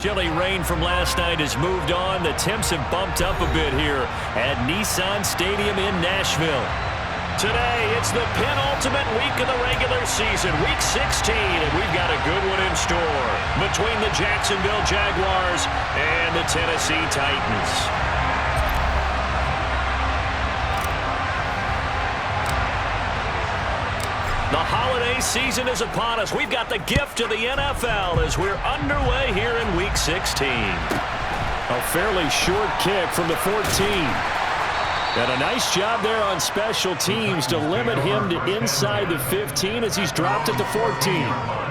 Chilly rain from last night has moved on. The temps have bumped up a bit here at Nissan Stadium in Nashville. Today, it's the penultimate week of the regular season, Week 16, and we've got a good one in store between the Jacksonville Jaguars and the Tennessee Titans. The holiday season is upon us. We've got the gift of the NFL as we're underway here in Week 16. A fairly short kick from the 14. And a nice job there on special teams to limit him to inside the 15 as he's dropped at the 14.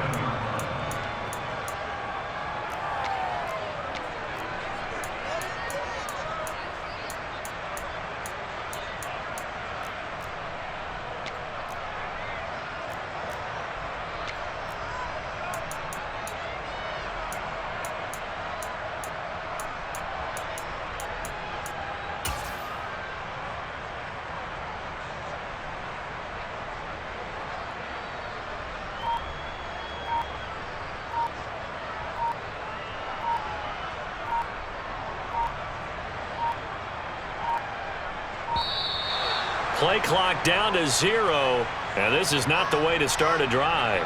Play clock down to 0, and this is not the way to start a drive.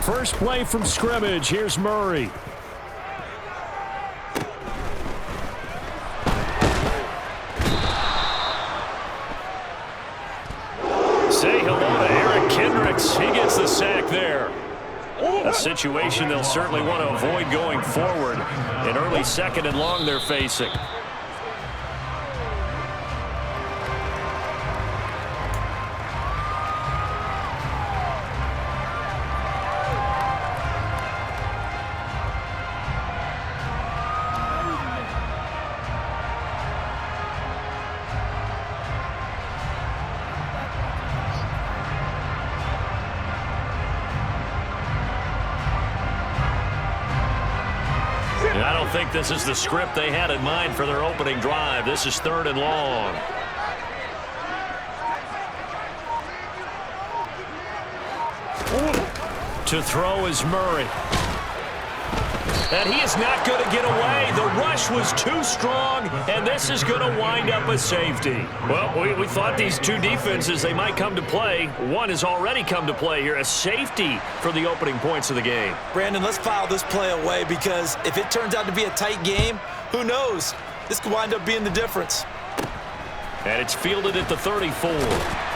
First play from scrimmage. Here's Murray. Say hello to Eric Kendricks. He gets the sack there. A situation they'll certainly want to avoid going forward. An early 2nd and long they're facing. I don't think this is the script they had in mind for their opening drive. This is 3rd and long. To throw is Murray. And he is not going to get away. The rush was too strong, and this is going to wind up a safety. Well, we thought these two defenses, they might come to play. One has already come to play here, a safety for the opening points of the game. Brandon, let's file this play away because if it turns out to be a tight game, who knows? This could wind up being the difference. And it's fielded at the 34.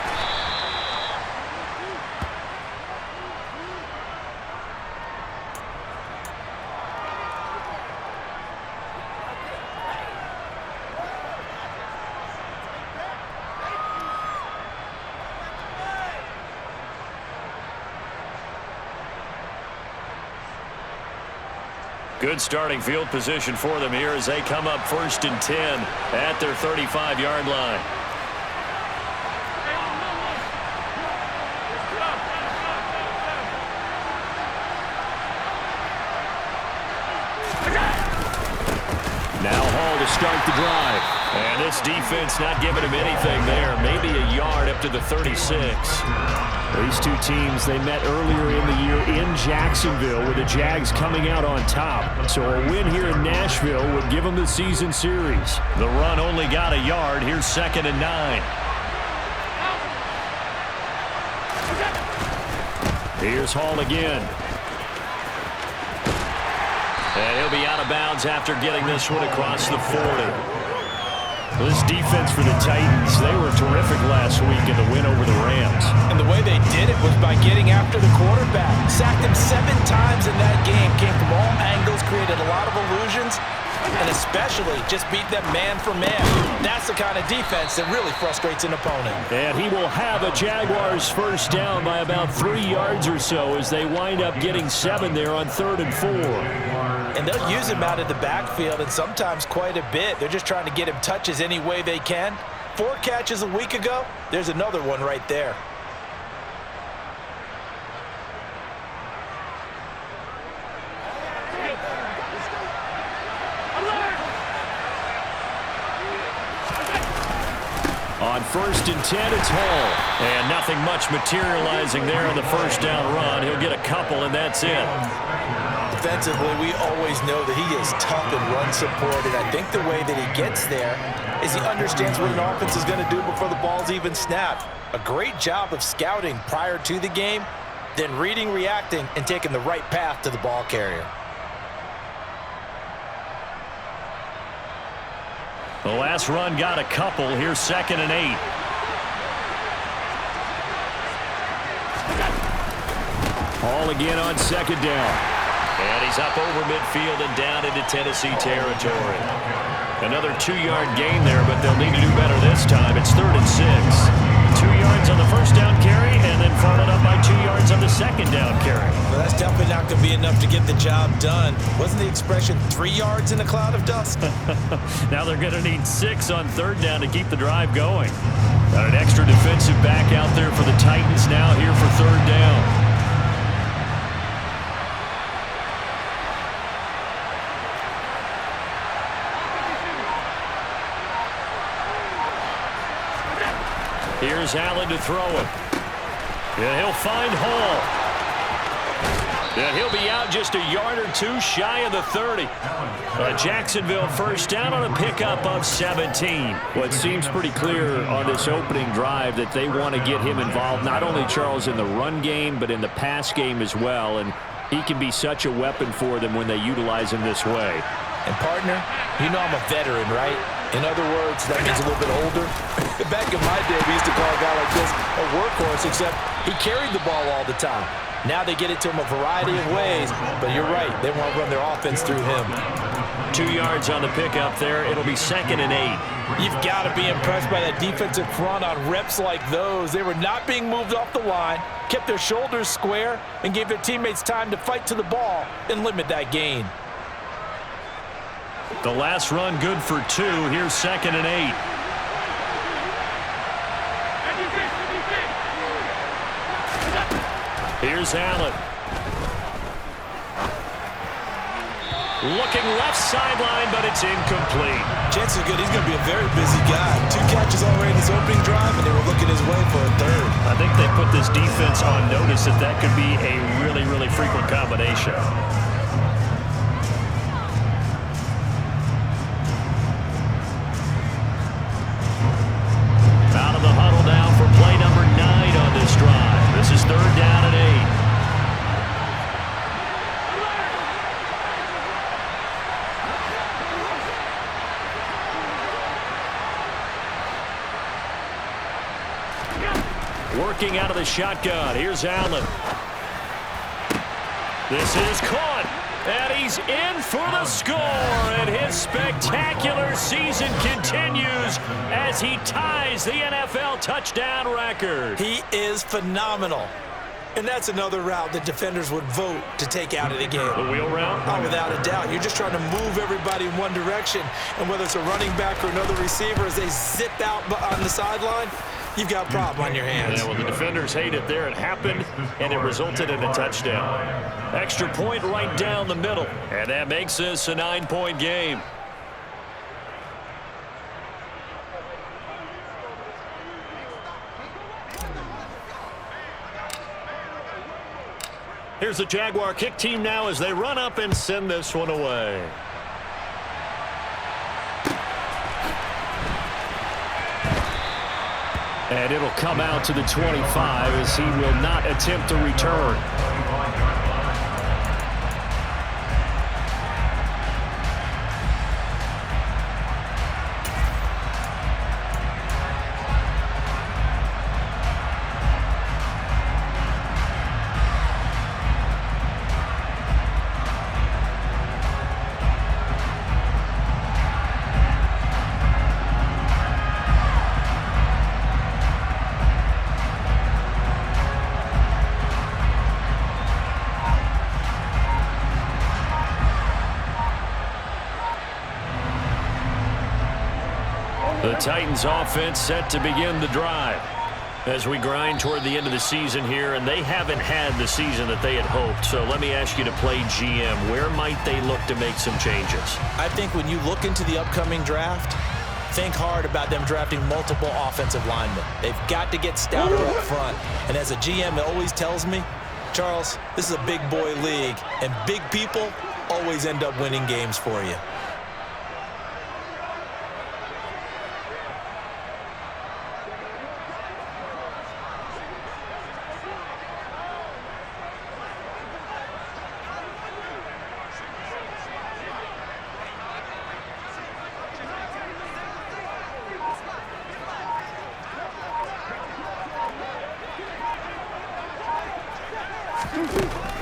Good starting field position for them here as they come up 1st and 10 at their 35-yard line. Now Hall to start the drive. And this defense not giving him anything there. Maybe a yard up to the 36. These two teams, they met earlier in the year in Jacksonville with the Jags coming out on top. So a win here in Nashville would give them the season series. The run only got a yard. Here's 2nd and 9. Here's Hall again. And he'll be out of bounds after getting this one across the 40. This defense for the Titans, they were terrific last week in the win over the Rams. And the way they did it, was by getting after the quarterback. Sacked him 7 times in that game. Came from all angles, created a lot of illusions, and especially just beat them man for man. That's the kind of defense that really frustrates an opponent. And he will have a Jaguars first down by about 3 yards or so as they wind up getting 7 there on 3rd and 4. And they'll use him out of the backfield, and sometimes quite a bit. They're just trying to get him touches any way they can. 4 catches a week ago, there's another one right there. On 1st and 10, it's Hall. And nothing much materializing there on the first down run. He'll get a couple, and that's it. Defensively, we always know that he is tough in run support, and I think the way that he gets there is he understands what an offense is going to do before the ball's even snapped. A great job of scouting prior to the game, then reading, reacting, and taking the right path to the ball carrier. The last run got a couple. Here's 2nd and 8. Hall again on 2nd down. And he's up over midfield and down into Tennessee territory. Another 2-yard gain there, but they'll need to do better this time. It's 3rd and 6. 2 yards on the first down carry, and then followed up by 2 yards on the second down carry. Well, that's definitely not going to be enough to get the job done. Wasn't the expression 3 yards in a cloud of dust? Now they're going to need 6 on 3rd down to keep the drive going. Got an extra defensive back out there for the Titans now here for 3rd down. Here's Allen to throw it. And he'll find Hall. And he'll be out just a yard or 2 shy of the 30. Jacksonville first down on a pickup of 17. Well, it seems pretty clear on this opening drive that they want to get him involved, not only, Charles, in the run game, but in the pass game as well. And he can be such a weapon for them when they utilize him this way. And, partner, you know I'm a veteran, right? In other words, that means a little bit older. Back in my day, we used to call a guy like this a workhorse, except he carried the ball all the time. Now they get it to him a variety of ways, but you're right. They want to run their offense through him. 2 yards on the pickup there. It'll be 2nd and 8. You've got to be impressed by that defensive front on reps like those. They were not being moved off the line, kept their shoulders square, and gave their teammates time to fight to the ball and limit that gain. The last run good for 2. Here's 2nd and 8. Here's Allen. Looking left sideline, but it's incomplete. Chances are good he's going to be a very busy guy. 2 catches already in his opening drive, and they were looking his way for a 3rd. I think they put this defense on notice that that could be a really, really frequent combination. Out of the huddle now for play number 9 on this drive. This is 3rd down and 8. Working out of the shotgun. Here's Allen. This is caught. And he's in for the score. And his spectacular season continues as he ties the NFL touchdown record. He is phenomenal. And that's another route that defenders would vote to take out of the game. The wheel route? Oh, without a doubt. You're just trying to move everybody in one direction. And whether it's a running back or another receiver, as they zip out on the sideline, you've got a problem on your hands. Yeah, well, the defenders hate it there. It happened, and it resulted in a touchdown. Extra point right down the middle. And that makes this a 9-point game. Here's the Jaguar kick team now as they run up and send this one away. And it'll come out to the 25 as he will not attempt to return. Titans offense set to begin the drive as we grind toward the end of the season here, and they haven't had the season that they had hoped. So let me ask you to play GM. Where might they look to make some changes? I think when you look into the upcoming draft, think hard about them drafting multiple offensive linemen. They've got to get stouter up front. And as a GM, it always tells me, Charles, this is a big boy league, and big people always end up winning games for you.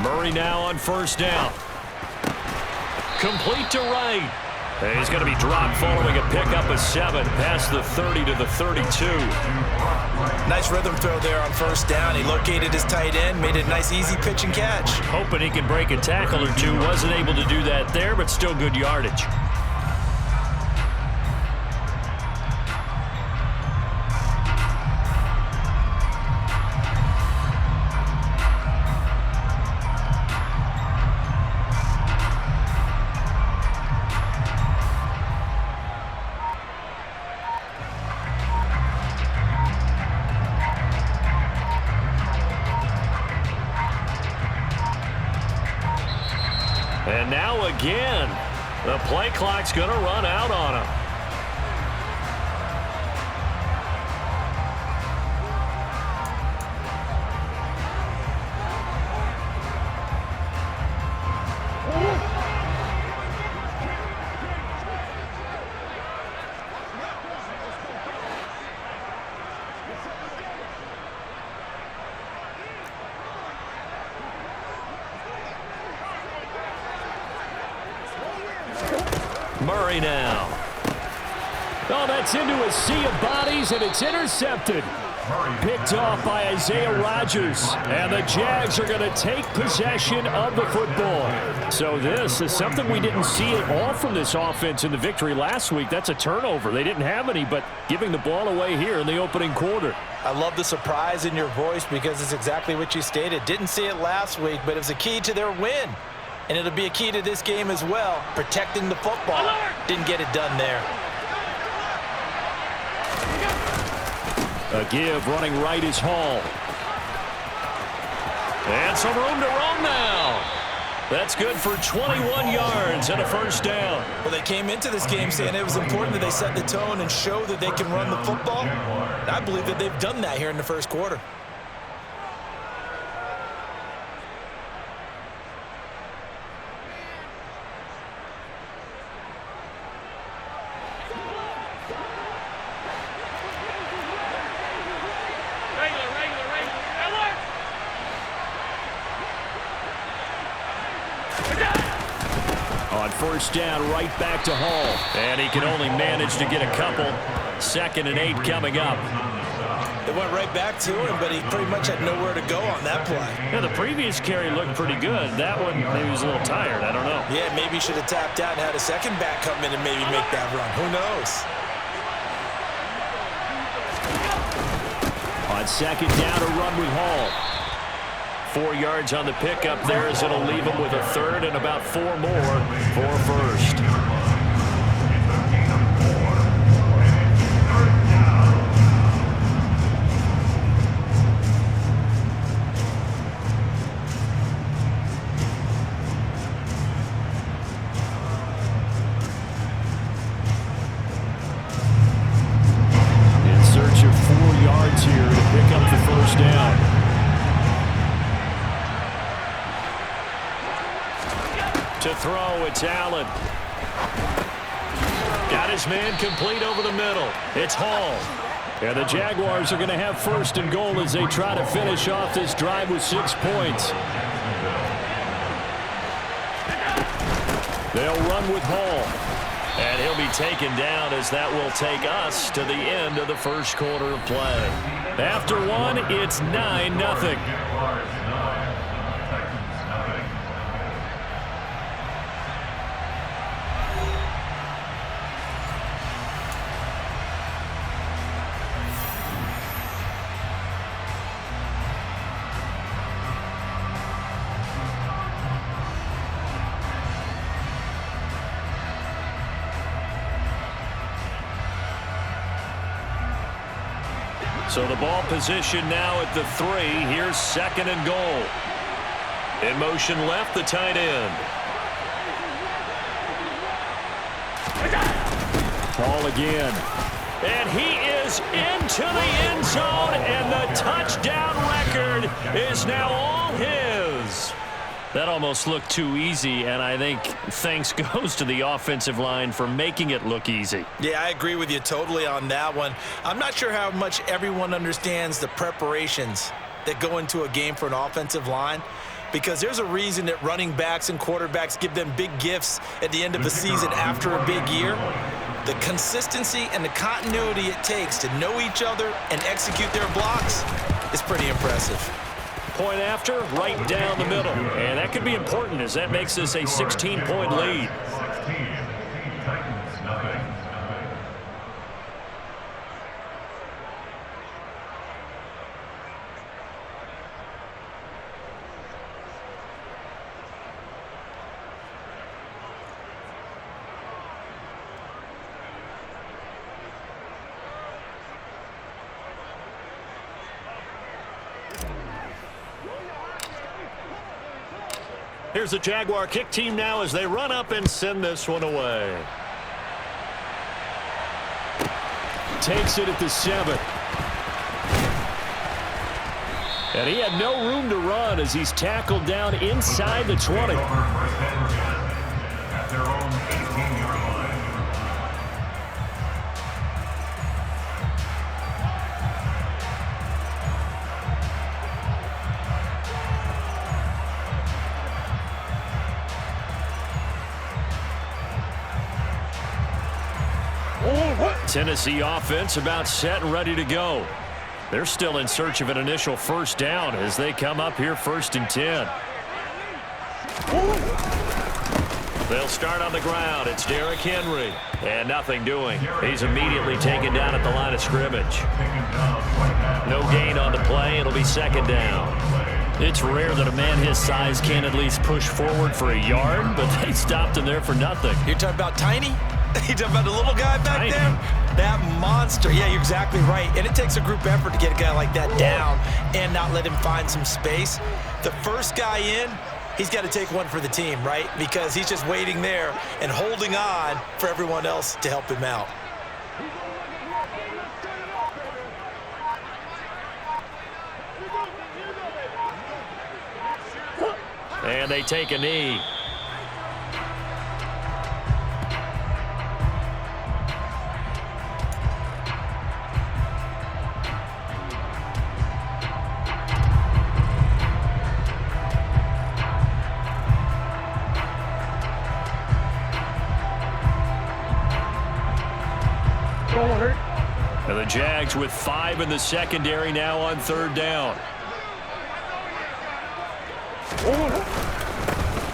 Murray now on first down. Complete to right. And he's going to be dropped following a pickup of 7 past the 30 to the 32. Nice rhythm throw there on first down. He located his tight end, made it a nice easy pitch and catch. Hoping he can break a tackle or two. Wasn't able to do that there, but still good yardage. And now again, the play clock's going to run out on him. Murray now. Oh, that's into a sea of bodies, and it's intercepted. Picked off by Isaiah Rodgers, and the Jags are going to take possession of the football. So this is something we didn't see at all from this offense in the victory last week. That's a turnover. They didn't have any, but giving the ball away here in the opening quarter. I love the surprise in your voice because it's exactly what you stated. Didn't see it last week, but it was a key to their win. And it'll be a key to this game as well, protecting the football. Didn't get it done there. A give running right is Hall. And some room to roam now. That's good for 21 yards and a first down. Well, they came into this game saying it was important that they set the tone and show that they can run the football. And I believe that they've done that here in the first quarter. First down, right back to Hall. And he can only manage to get a couple. 2nd and 8 coming up. It went right back to him, but he pretty much had nowhere to go on that play. Yeah, the previous carry looked pretty good. That one, maybe he was a little tired. I don't know. Yeah, maybe he should have tapped out and had a second back come in and maybe make that run. Who knows? On second down, a run with Hall. 4 yards on the pickup there as it'll leave him with a third and about 4 more for first. In search of 4 yards here to pick up the first down. To throw, it's Allen. Got his man complete over the middle. It's Hall. And the Jaguars are going to have first and goal as they try to finish off this drive with 6 points. They'll run with Hall. And he'll be taken down as that will take us to the end of the first quarter of play. After one, it's 9-0. So the ball position now at the 3. Here's 2nd and goal. In motion left, the tight end. Ball again. And he is into the end zone, and the touchdown record is now all his. That almost looked too easy, and I think thanks goes to the offensive line for making it look easy. Yeah, I agree with you totally on that one. I'm not sure how much everyone understands the preparations that go into a game for an offensive line, because there's a reason that running backs and quarterbacks give them big gifts at the end of the season after a big year. The consistency and the continuity it takes to know each other and execute their blocks is pretty impressive. Point after, right down the middle. And that could be important as that makes this a 16-point lead. Here's the Jaguar kick team now as they run up and send this one away. Takes it at the 7. And he had no room to run as he's tackled down inside the 20. At their own 18-yard line. Tennessee offense about set and ready to go. They're still in search of an initial first down as they come up here 1st and 10. They'll start on the ground. It's Derrick Henry. And nothing doing. He's immediately taken down at the line of scrimmage. No gain on the play. It'll be 2nd down. It's rare that a man his size can at least push forward for a yard, but they stopped him there for nothing. You're talking about Tiny? You talking about the little guy back there? That monster. Yeah, you're exactly right. And it takes a group effort to get a guy like that down and not let him find some space. The first guy in, he's got to take one for the team, right? Because he's just waiting there and holding on for everyone else to help him out. And they take a knee. And the Jags with 5 in the secondary now on 3rd down.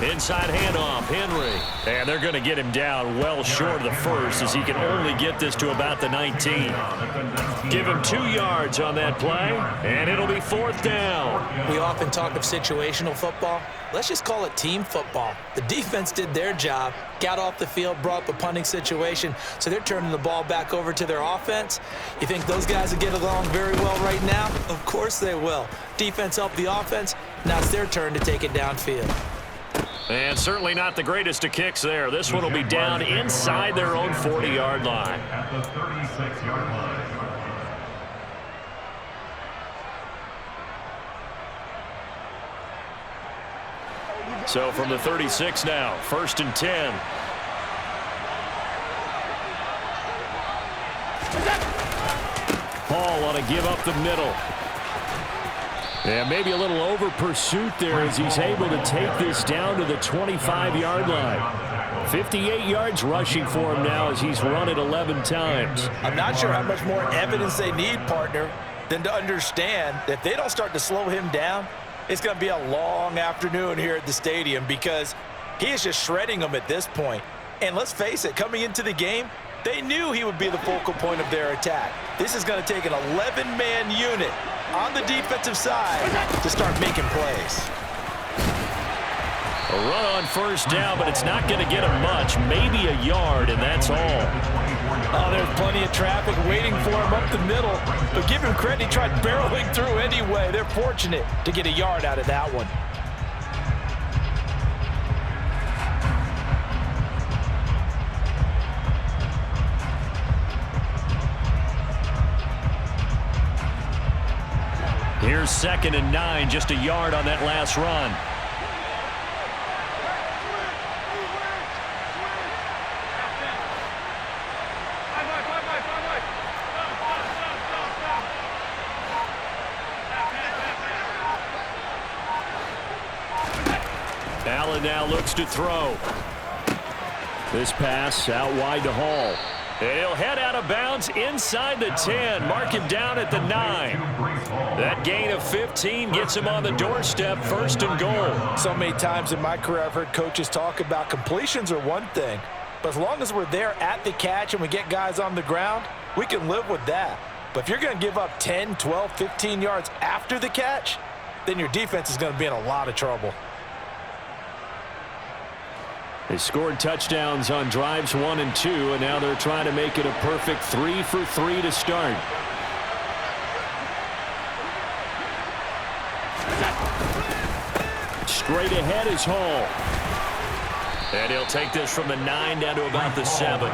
Inside handoff, Henry. And they're going to get him down well short of the first as he can only get this to about the 19. Give him 2 yards on that play, and it'll be 4th down. We often talk of situational football. Let's just call it team football. The defense did their job, got off the field, brought up a punting situation, so they're turning the ball back over to their offense. You think those guys will get along very well right now? Of course they will. Defense helped the offense. Now it's their turn to take it downfield. And certainly not the greatest of kicks there. This one will be down inside their own 40-yard line. At the 36-yard line. So from the 36 now, 1st and 10. Paul on a give up the middle. And maybe a little over pursuit there as he's able to take this down to the 25-yard line. 58 yards rushing for him now as he's run it 11 times. I'm not sure how much more evidence they need, partner, than to understand that if they don't start to slow him down, it's going to be a long afternoon here at the stadium because he is just shredding them at this point. And let's face it, coming into the game, they knew he would be the focal point of their attack. This is going to take an 11-man unit on the defensive side to start making plays. A run on 1st down, but it's not going to get him much, maybe a yard, and that's all. Oh, there's plenty of traffic waiting for him up the middle. But give him credit, he tried barreling through anyway. They're fortunate to get a yard out of that one. Here's 2nd and 9, just a yard on that last run. Allen now looks to throw. This pass out wide to Hall. And he'll head out of bounds inside the 10. Mark him down at the 9. That gain of 15 gets him on the doorstep, 1st and goal. So many times in my career I've heard coaches talk about completions are one thing, but as long as we're there at the catch and we get guys on the ground, we can live with that. But if you're going to give up 10, 12, 15 yards after the catch, then your defense is going to be in a lot of trouble. They scored touchdowns on drives 1 and 2, and now they're trying to make it a perfect 3 for 3 to start. Straight ahead is Hall. And he'll take this from the 9 down to about the 7.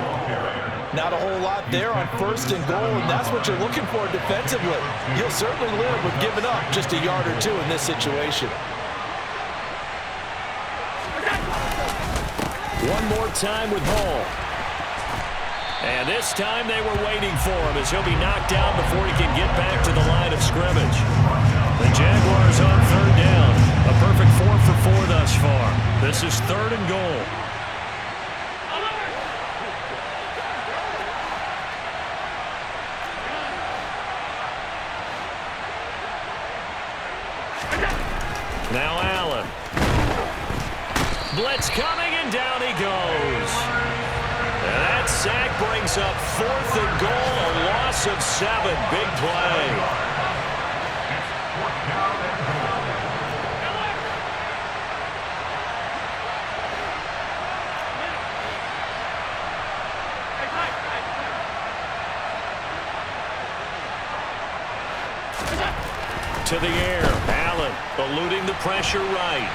Not a whole lot there on 1st and goal, and that's what you're looking for defensively. You'll certainly live with giving up just a yard or 2 in this situation. One more time with Hall. And this time they were waiting for him as he'll be knocked down before he can get back to the line of scrimmage. The Jaguars on 3rd down. A perfect 4 for 4 thus far. This is 3rd and goal. Now Allen. Blitz coming, and down he goes. And that sack brings up 4th and goal, a loss of 7. Big play. To the air, Allen eluding the pressure right.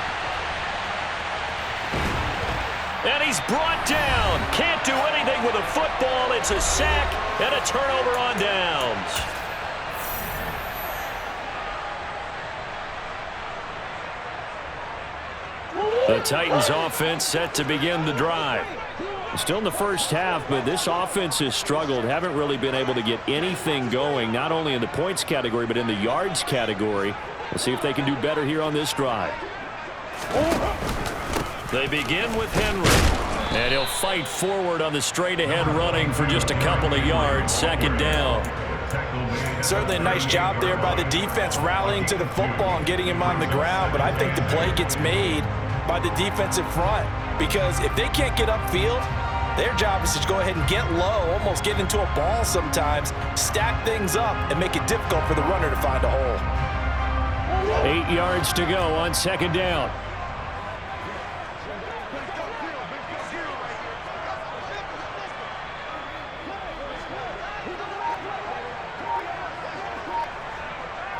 And he's brought down. Can't do anything with a football. It's a sack and a turnover on downs. The Titans offense set to begin the drive. Still in the first half, but this offense has struggled. Haven't really been able to get anything going, not only in the points category, but in the yards category. We'll see if they can do better here on this drive. They begin with Henry. And he'll fight forward on the straight-ahead running for just a couple of yards. 2nd down. Certainly a nice job there by the defense rallying to the football and getting him on the ground, but I think the play gets made by the defensive front, because if they can't get upfield, their job is to go ahead and get low, almost get into a ball sometimes, stack things up, and make it difficult for the runner to find a hole. 8 yards to go on 2nd down.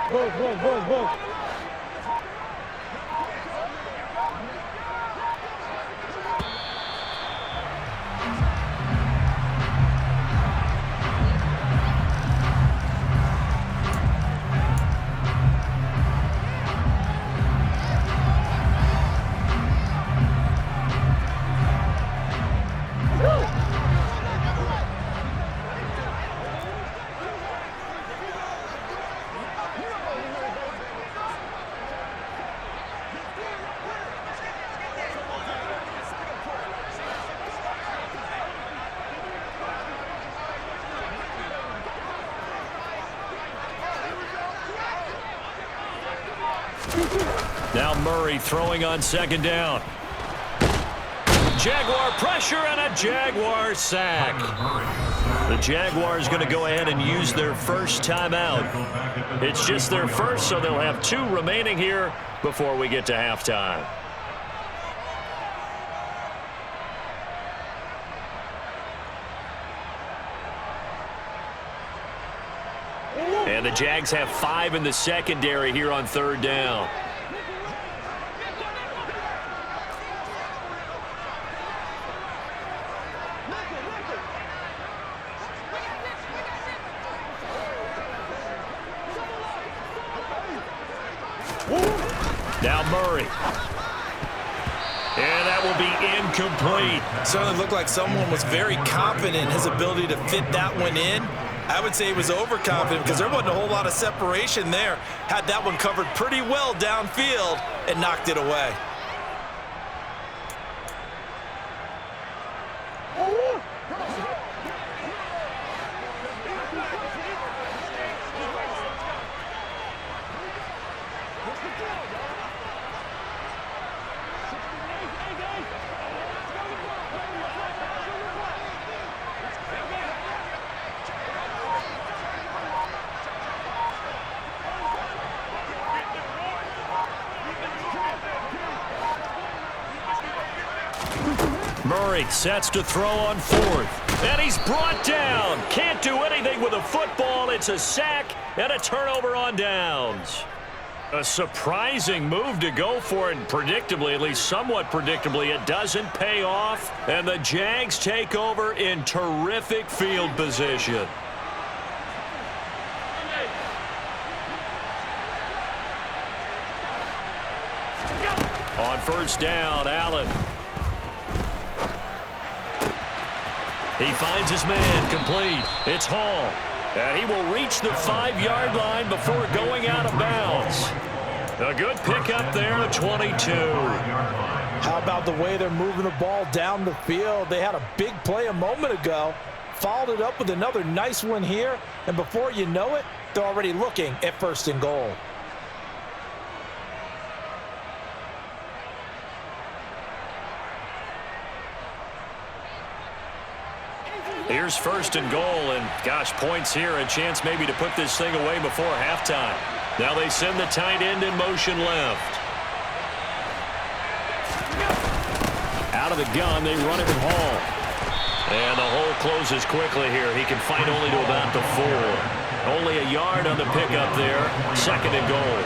Whoa. Now Murray throwing on 2nd down. Jaguar pressure and a Jaguar sack. The Jaguars going to go ahead and use their first timeout. It's just their first, so they'll have 2 remaining here before we get to halftime. And the Jags have 5 in the secondary here on 3rd down. Now Murray. And that will be incomplete. Certainly looked like someone was very confident in his ability to fit that one in. I would say he was overconfident because there wasn't a whole lot of separation there. Had that one covered pretty well downfield and knocked it away. Murray sets to throw on 4th. And he's brought down. Can't do anything with a football. It's a sack and a turnover on downs. A surprising move to go for it, and predictably, at least somewhat predictably, it doesn't pay off. And the Jags take over in terrific field position. On 1st down, Allen. He finds his man complete. It's Hall. And he will reach the 5-yard line before going out of bounds. A good pickup there at 22. How about the way they're moving the ball down the field? They had a big play a moment ago. Followed it up with another nice one here. And before you know it, they're already looking at 1st and goal. Here's 1st and goal, and gosh, points here, a chance maybe to put this thing away before halftime. Now they send the tight end in motion left. Out of the gun, they run it with Hall. And the hole closes quickly here. He can fight only to about the 4. Only a yard on the pickup there. 2nd and goal.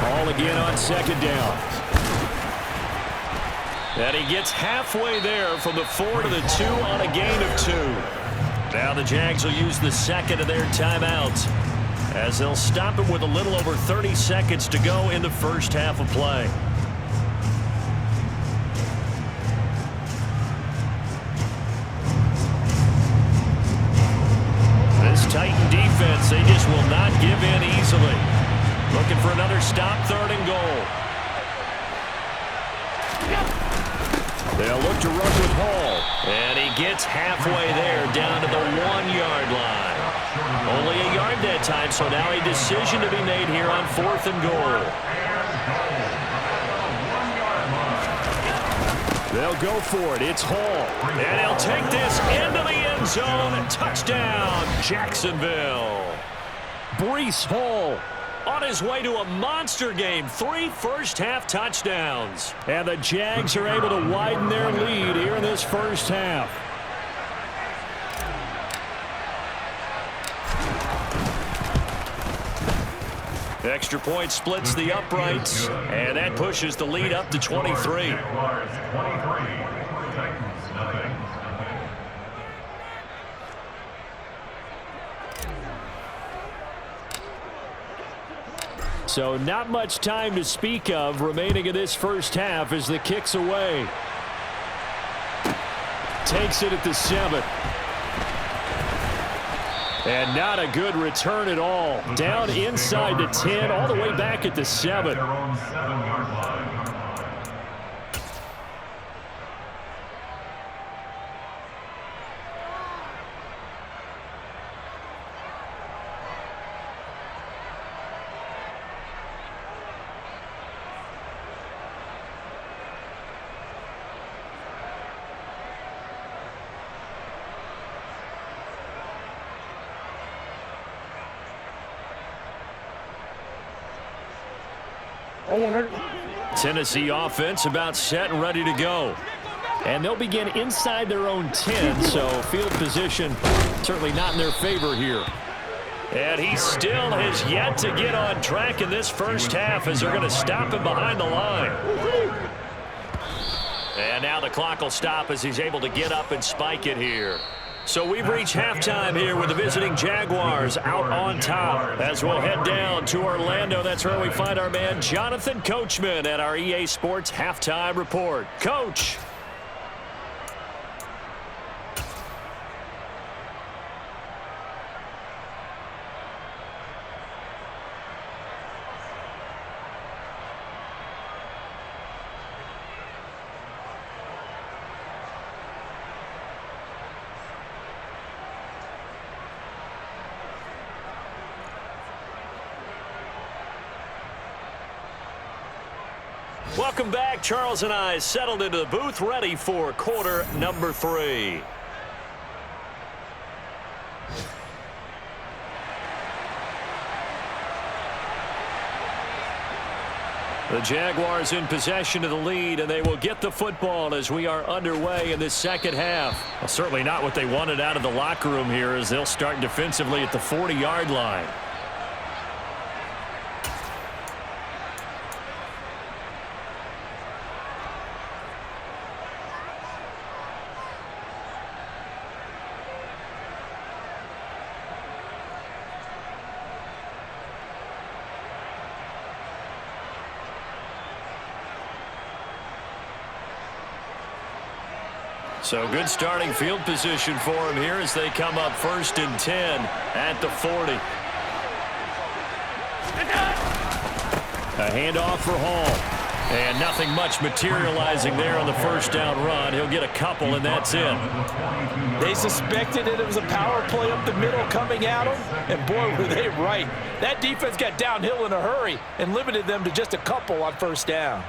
Hall again on 2nd down. And he gets halfway there from the 4 to the 2 on a gain of 2. Now the Jags will use the 2nd of their timeouts as they'll stop it with a little over 30 seconds to go in the 1st half of play. This Titan defense, they just will not give in easily. Looking for another stop, 3rd and goal. They'll look to run with Hall. And he gets halfway there down to the 1-yard line. Only a yard that time, so now a decision to be made here on 4th and goal. They'll go for it. It's Hall. And he'll take this into the end zone. Touchdown, Jacksonville. Breece Hall on his way to a monster game. 3 first-half touchdowns. And the Jags are able to widen their lead here in this 1st half. Extra point splits the uprights, and that pushes the lead up to 23. So not much time to speak of remaining in this 1st half as the kick's away. Takes it at the 7. And not a good return at all. Down inside the 10, all the way back at the 7. Tennessee offense about set and ready to go. And they'll begin inside their own 10, so field position Certainly not in their favor here. And he still has yet to get on track in this first half as they're going to stop him behind the line. And now the clock will stop as he's able to get up and spike it here. So we've reached halftime here with the visiting Jaguars out on top. As we'll head down to Orlando, that's where we find our man Jonathan Coachman at our EA Sports Halftime Report. Coach. Welcome back. Charles and I settled into the booth, ready for quarter number 3. The Jaguars in possession of the lead, and they will get the football as we are underway in this second half. Well, certainly not what they wanted out of the locker room here as they'll start defensively at the 40-yard line. So good starting field position for him here as they come up 1st and 10 at the 40. A handoff for Hall. And nothing much materializing there on the first down run. He'll get a couple, and that's it. They suspected it was a power play up the middle coming at them, and boy, were they right. That defense got downhill in a hurry and limited them to just a couple on first down.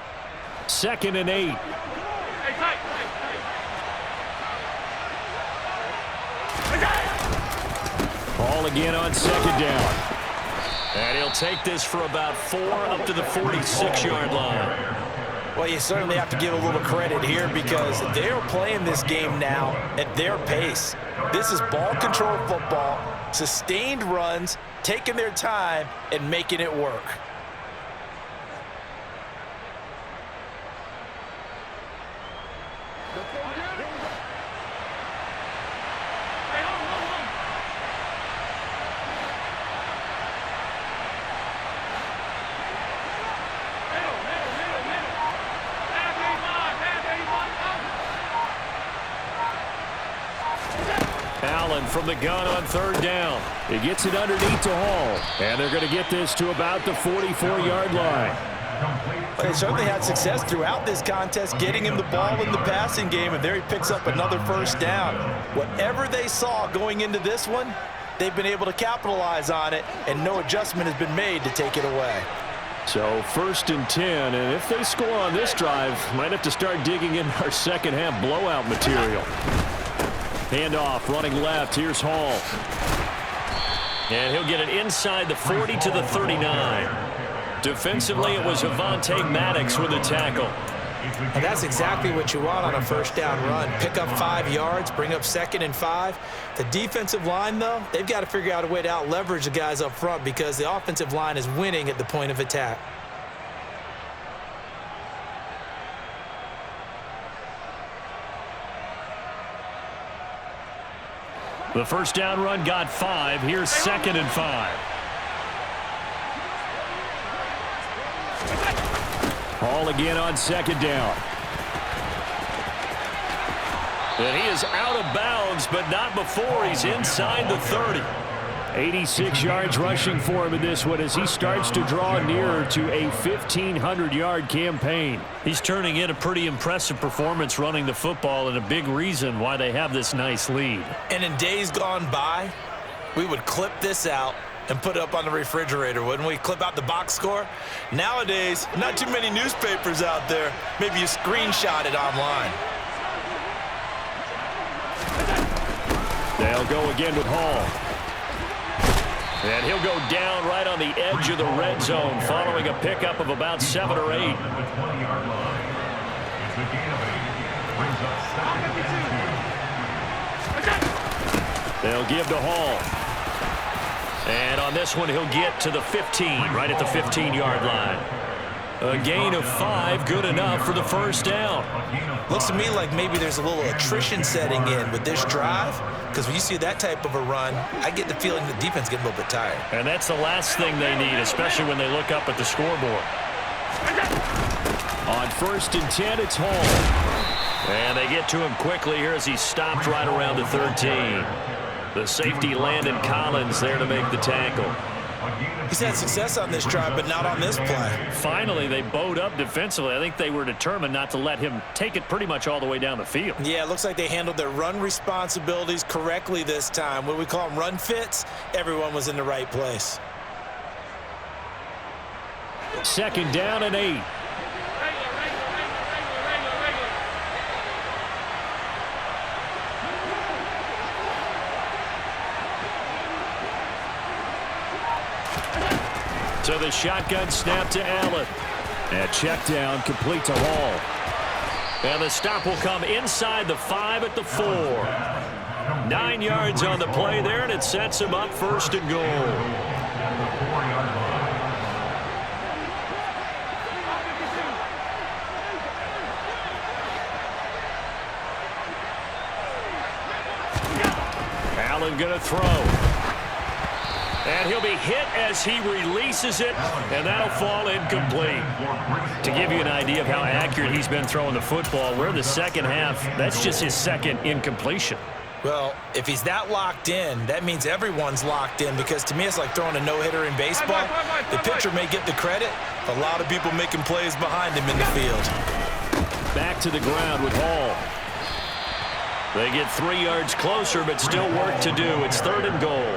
2nd and 8. Ball again on 2nd down. And he'll take this for about 4 up to the 46-yard line. Well, you certainly have to give a little credit here because they're playing this game now at their pace. This is ball control football, sustained runs, taking their time, and making it work. From the gun on 3rd down. He gets it underneath to Hall. And they're going to get this to about the 44-yard line. Well, they certainly had success throughout this contest getting him the ball in the passing game, and there he picks up another first down. Whatever they saw going into this one, they've been able to capitalize on it, and no adjustment has been made to take it away. So 1st and 10, and if they score on this drive, might have to start digging in our second half blowout material. Handoff, running left. Here's Hall. And he'll get it inside the 40 to the 39. Defensively, it was Avonte Maddox with the tackle. And that's exactly what you want on a first down run. Pick up 5 yards, bring up 2nd and 5. The defensive line, though, they've got to figure out a way to out-leverage the guys up front because the offensive line is winning at the point of attack. The first down run got 5. Here's 2nd and 5. Hall again on 2nd down. And he is out of bounds, but not before he's inside the 30. 86 yards rushing for him in this one as he starts to draw nearer to a 1,500-yard campaign. He's turning in a pretty impressive performance running the football and a big reason why they have this nice lead. And in days gone by, we would clip this out and put it up on the refrigerator, wouldn't we? Clip out the box score. Nowadays, not too many newspapers out there. Maybe you screenshot it online. They'll go again with Hall. And he'll go down right on the edge of the red zone following a pickup of about 7 or 8. The 20-yard line. It's a gain of 8. Brings up 2nd and 2. They'll give to Hall. And on this one, he'll get to the 15, right at the 15-yard line. A gain of 5, good enough for the first down. Looks to me like maybe there's a little attrition setting in with this drive, because when you see that type of a run, I get the feeling the defense getting a little bit tired. And that's the last thing they need, especially when they look up at the scoreboard. On 1st and 10, it's Hall. And they get to him quickly here as he stopped right around the 13. The safety, Landon Collins, there to make the tackle. He's had success on this drive, but not on this play. Finally, they bowed up defensively. I think they were determined not to let him take it pretty much all the way down the field. Yeah, it looks like they handled their run responsibilities correctly this time. What we call them run fits, everyone was in the right place. 2nd down and 8. So the shotgun snap to Allen. And check down complete to Hall. And the stop will come inside the 5 at the 4. 9 yards on the play there, and it sets him up 1st and goal. Allen going to throw. And he'll be hit as he releases it, and that'll fall incomplete. To give you an idea of how accurate he's been throwing the football, we're in the second half. That's just his second incompletion. Well, if he's that locked in, that means everyone's locked in, because to me it's like throwing a no-hitter in baseball. The pitcher may get the credit, a lot of people making plays behind him in the field. Back to the ground with Hall. They get 3 yards closer, but still work to do. It's 3rd and goal.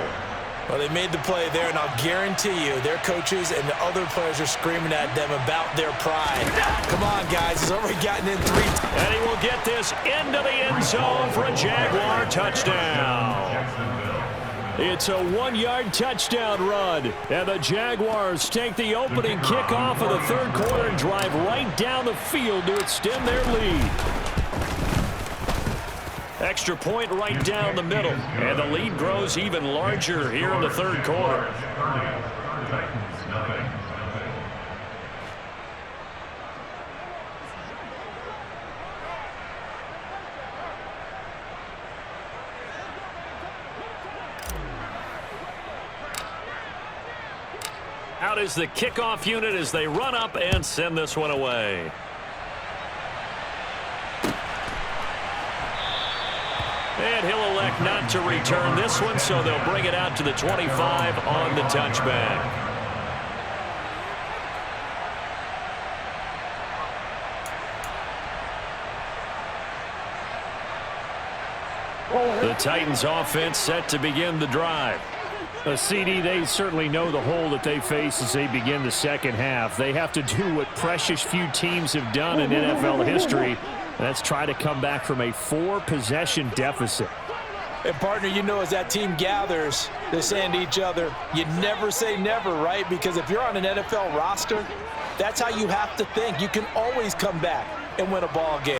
Well, they made the play there, and I'll guarantee you their coaches and the other players are screaming at them about their pride. Come on, guys. He's already gotten in 3 times. And he will get this into the end zone for a Jaguar touchdown. It's a 1-yard touchdown run. And the Jaguars take the opening kickoff of the 3rd quarter and drive right down the field to extend their lead. Extra point right down the middle. And the lead grows even larger here in the 3rd quarter. Out is the kickoff unit as they run up and send this one away. And he'll elect not to return this one, so they'll bring it out to the 25 on the touchback. The Titans offense set to begin the drive. CD, they certainly know the hole that they face as they begin the second half. They have to do what precious few teams have done in NFL history. That's try to come back from a 4-possession deficit. And, partner, you know, as that team gathers, they're saying to each other, you never say never, right? Because if you're on an NFL roster, that's how you have to think. You can always come back and win a ball game.